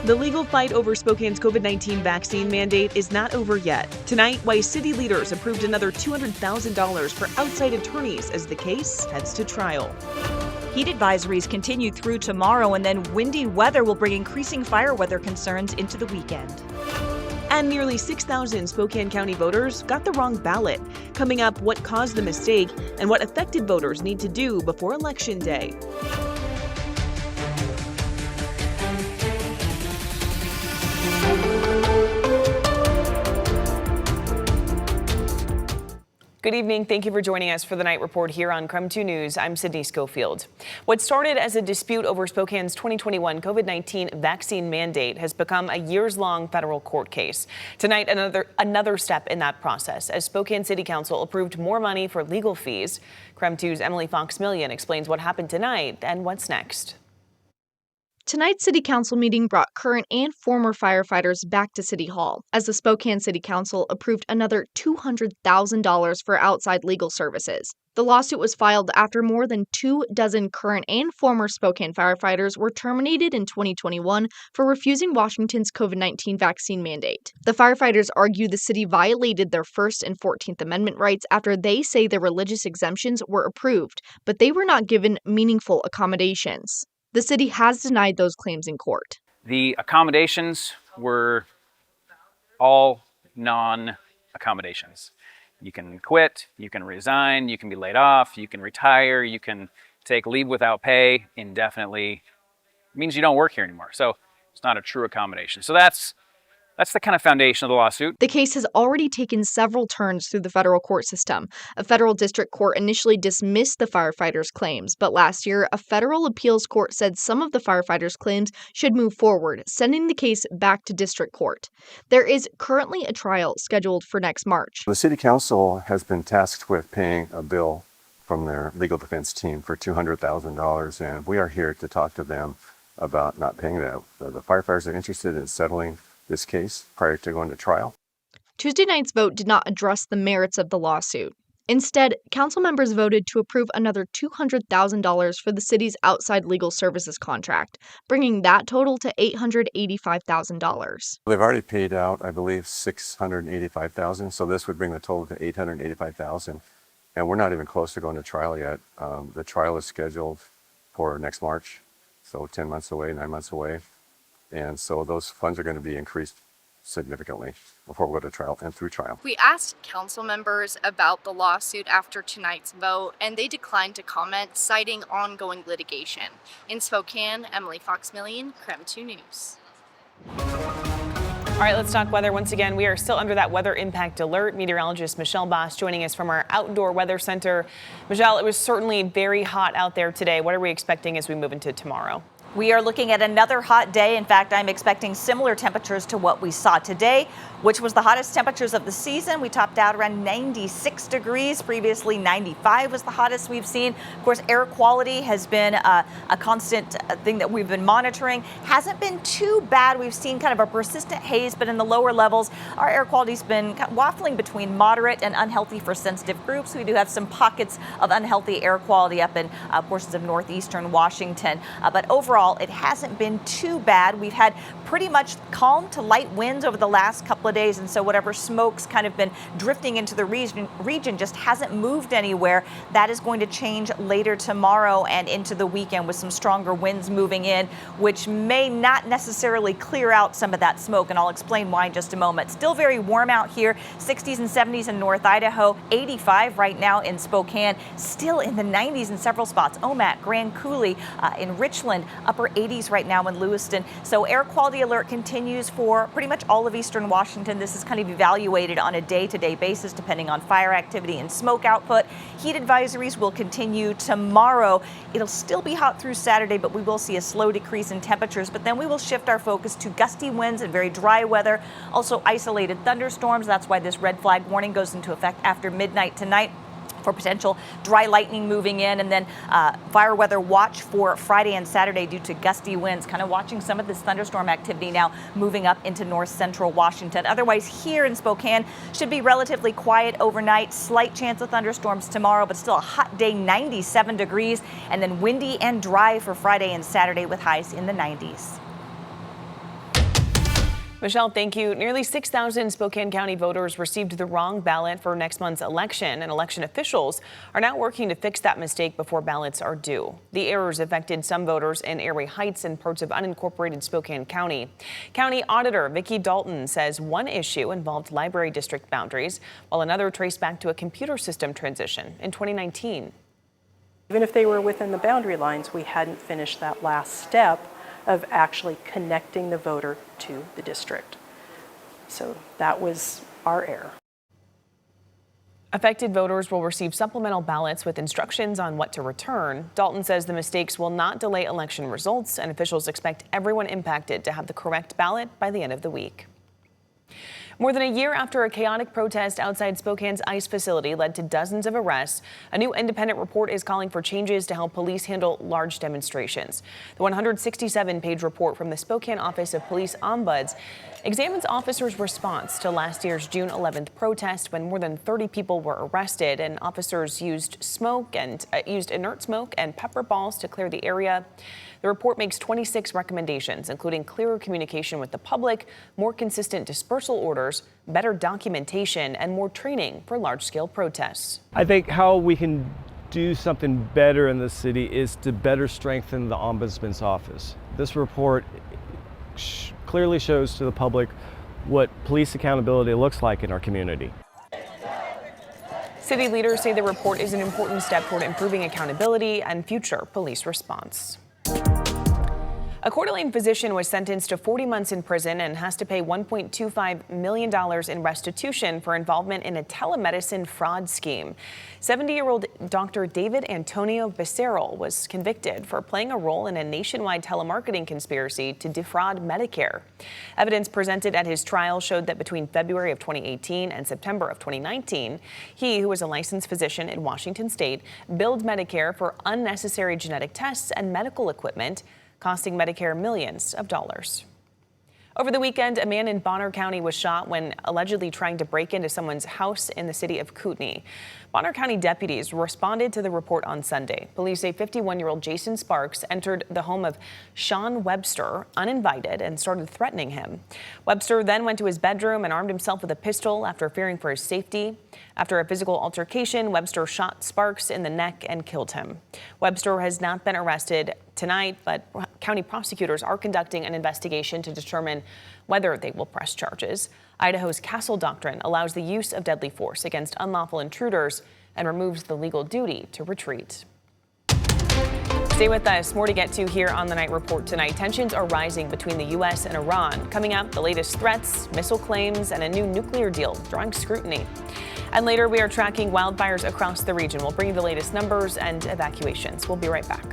The legal fight over Spokane's COVID-19 vaccine mandate is not over yet. Tonight, Weiss city leaders approved another $200,000 for outside attorneys as the case heads to trial. Heat advisories continue through tomorrow, and then windy weather will bring increasing fire weather concerns into the weekend. And nearly 6,000 Spokane County voters got the wrong ballot. Coming up, what caused the mistake and what affected voters need to do before Election Day. Good evening. Thank you for joining us for the Night Report here on KREM 2 News. I'm Sydney Schofield. What started as a dispute over Spokane's 2021 COVID-19 vaccine mandate has become a years-long federal court case. Tonight, another step in that process as Spokane City Council approved more money for legal fees. KREM 2's Emily Fox-Millian explains what happened tonight and what's next. Tonight's City Council meeting brought current and former firefighters back to City Hall as the Spokane City Council approved another $200,000 for outside legal services. The lawsuit was filed after more than 24 current and former Spokane firefighters were terminated in 2021 for refusing Washington's COVID-19 vaccine mandate. The firefighters argue the city violated their First and 14th Amendment rights after they say their religious exemptions were approved, but they were not given meaningful accommodations. The city has denied those claims in court. The accommodations were all non-accommodations. You can quit, you can resign, you can be laid off, you can retire, you can take leave without pay indefinitely. It means you don't work here anymore. So it's not a true accommodation. So that's the kind of foundation of the lawsuit. The case has already taken several turns through the federal court system. A federal district court initially dismissed the firefighters' claims, but last year, a federal appeals court said some of the firefighters' claims should move forward, sending the case back to district court. There is currently a trial scheduled for next March. The City Council has been tasked with paying a bill from their legal defense team for $200,000, and we are here to talk to them about not paying that. The firefighters are interested in settling this case prior to going to trial. Tuesday night's vote did not address the merits of the lawsuit. Instead, council members voted to approve another $200,000 for the city's outside legal services contract, bringing that total to $885,000. They've already paid out, I believe, $685,000, so this would bring the total to $885,000. And we're not even close to going to trial yet. The trial is scheduled for next March, so 10 months away, 9 months away. And so those funds are going to be increased significantly before we go to trial and through trial. We asked council members about the lawsuit after tonight's vote, and they declined to comment, citing ongoing litigation. In Spokane, Emily Fox-Millian, KREM 2 News. All right, let's talk weather once again. We are still under that weather impact alert. Meteorologist Michelle Boss joining us from our outdoor weather center. Michelle, it was certainly very hot out there today. What are we expecting as we move into tomorrow? We are looking at another hot day. In fact, I'm expecting similar temperatures to what we saw today, which was the hottest temperatures of the season. We topped out around 96 degrees. Previously, 95 was the hottest we've seen. Of course, air quality has been a constant thing that we've been monitoring. Hasn't been too bad. We've seen kind of a persistent haze, but in the lower levels, our air quality's been waffling between moderate and unhealthy for sensitive groups. We do have some pockets of unhealthy air quality up in portions of northeastern Washington. But overall, it hasn't been too bad. We've had pretty much calm to light winds over the last couple of days, and so whatever smoke's kind of been drifting into the region just hasn't moved anywhere. That is going to change later tomorrow and into the weekend with some stronger winds moving in, which may not necessarily clear out some of that smoke, and I'll explain why in just a moment. Still very warm out here, 60s and 70s in North Idaho, 85 right now in Spokane, still in the 90s in several spots. Omak, Grand Coulee, in Richland, upper 80s right now in Lewiston. So air quality alert continues for pretty much all of eastern Washington. This is kind of evaluated on a day-to-day basis depending on fire activity and smoke output. Heat advisories will continue tomorrow. It'll still be hot through Saturday, but we will see a slow decrease in temperatures. But then we will shift our focus to gusty winds and very dry weather. Also isolated thunderstorms. That's why this red flag warning goes into effect after midnight tonight for potential dry lightning moving in, and then fire weather watch for Friday and Saturday due to gusty winds. Kind of watching some of this thunderstorm activity now moving up into north central Washington. Otherwise, here in Spokane, should be relatively quiet overnight. Slight chance of thunderstorms tomorrow, but still a hot day, 97 degrees, and then windy and dry for Friday and Saturday with highs in the 90s. Michelle, thank you. Nearly 6,000 Spokane County voters received the wrong ballot for next month's election, and election officials are now working to fix that mistake before ballots are due. The errors affected some voters in Airway Heights and parts of unincorporated Spokane County. County Auditor Vicki Dalton says one issue involved library district boundaries, while another traced back to a computer system transition in 2019. Even if they were within the boundary lines, we hadn't finished that last step of actually connecting the voter to the district. So that was our error. Affected voters will receive supplemental ballots with instructions on what to return. Dalton says the mistakes will not delay election results, and officials expect everyone impacted to have the correct ballot by the end of the week. More than a year after a chaotic protest outside Spokane's ICE facility led to dozens of arrests, a new independent report is calling for changes to how police handle large demonstrations. The 167-page report from the Spokane Office of Police Ombuds examines officers' response to last year's June 11th protest when more than 30 people were arrested and officers used inert smoke and pepper balls to clear the area. The report makes 26 recommendations, including clearer communication with the public, more consistent dispersal orders, better documentation, and more training for large-scale protests. I think how we can do something better in the city is to better strengthen the Ombudsman's office. This report clearly shows to the public what police accountability looks like in our community. City leaders say the report is an important step toward improving accountability and future police response. A Coeur d'Alene physician was sentenced to 40 months in prison and has to pay $1.25 million in restitution for involvement in a telemedicine fraud scheme. 70-year-old Dr. David Antonio Becerril was convicted for playing a role in a nationwide telemarketing conspiracy to defraud Medicare. Evidence presented at his trial showed that between February of 2018 and September of 2019, he, who was a licensed physician in Washington state, billed Medicare for unnecessary genetic tests and medical equipment, costing Medicare millions of dollars. Over the weekend, a man in Bonner County was shot when allegedly trying to break into someone's house in the city of Kootenai. Bonner County deputies responded to the report on Sunday. Police say 51-year-old Jason Sparks entered the home of Sean Webster uninvited and started threatening him. Webster then went to his bedroom and armed himself with a pistol after fearing for his safety. After a physical altercation, Webster shot Sparks in the neck and killed him. Webster has not been arrested tonight, but county prosecutors are conducting an investigation to determine whether they will press charges. Idaho's Castle Doctrine allows the use of deadly force against unlawful intruders and removes the legal duty to retreat. Stay with us. More to get to here on the Night Report tonight. Tensions are rising between the U.S. and Iran. Coming up, the latest threats, missile claims, and a new nuclear deal drawing scrutiny. And later, we are tracking wildfires across the region. We'll bring you the latest numbers and evacuations. We'll be right back.